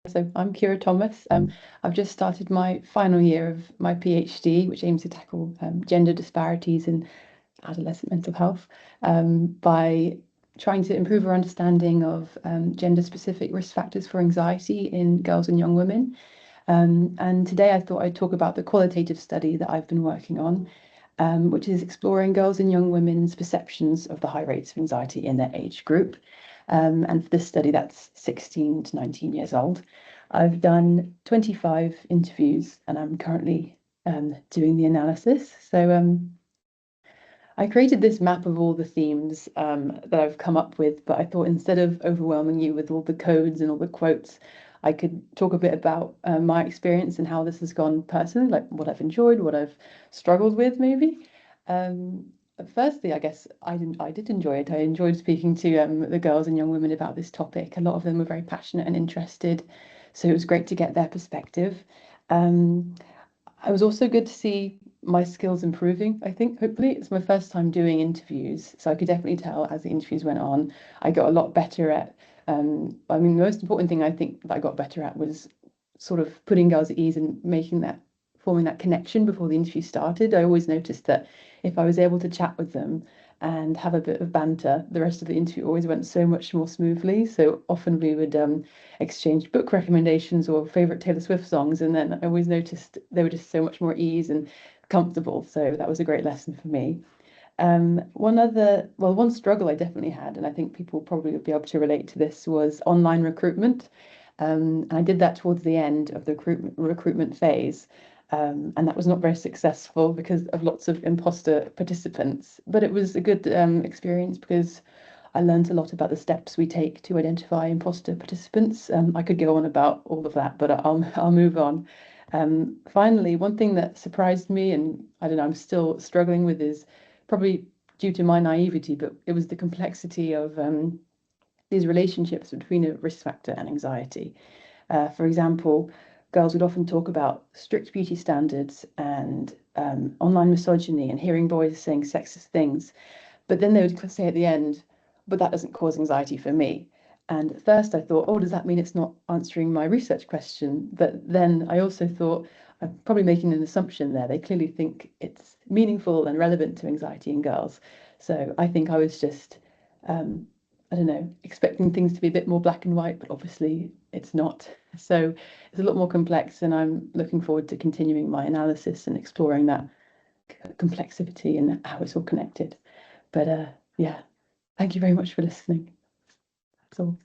So I'm Ciara Thomas. I've just started my final year of my PhD, which aims to tackle gender disparities in adolescent mental health by trying to improve our understanding of gender-specific risk factors for anxiety in girls and young women. And today I thought I'd talk about the qualitative study that I've been working on, which is exploring girls and young women's perceptions of the high rates of anxiety in their age group. And for this study, that's 16 to 19 years old. I've done 25 interviews and I'm currently doing the analysis. So I created this map of all the themes that I've come up with, but I thought instead of overwhelming you with all the codes and all the quotes, I could talk a bit about my experience and how this has gone personally, like what I've enjoyed, what I've struggled with, maybe. Um, Firstly, I guess I did enjoy it. I enjoyed speaking to the girls and young women about this topic. A lot of them were very passionate and interested, so it was great to get their perspective. Um, it was also good to see my skills improving, I think, hopefully. It's my first time doing interviews, so I could definitely tell as the interviews went on, I got a lot better at, I mean, the most important thing I think that I got better at was sort of putting girls at ease and forming that connection before the interview started. I always noticed that if I was able to chat with them and have a bit of banter, the rest of the interview always went so much more smoothly. So often we would exchange book recommendations or favorite Taylor Swift songs, and then I always noticed they were just so much more ease and comfortable. So that was a great lesson for me. One struggle I definitely had, and I think people probably would be able to relate to this, was online recruitment. And I did that towards the end of the recruitment phase. And that was not very successful because of lots of imposter participants. But it was a good experience because I learned a lot about the steps we take to identify imposter participants. I could go on about all of that, but I'll move on. Finally, one thing that surprised me, and I don't know, I'm still struggling with, is probably due to my naivety, but it was the complexity of these relationships between a risk factor and anxiety. For example, girls would often talk about strict beauty standards and online misogyny and hearing boys saying sexist things. But then they would say at the end, but that doesn't cause anxiety for me. And at first I thought, oh, does that mean it's not answering my research question? But then I also thought, I'm probably making an assumption there. They clearly think it's meaningful and relevant to anxiety in girls. So I think I was just, I don't know, expecting things to be a bit more black and white, but obviously it's not. So it's a lot more complex, and I'm looking forward to continuing my analysis and exploring that complexity and how it's all connected. But yeah, thank you very much for listening. That's all.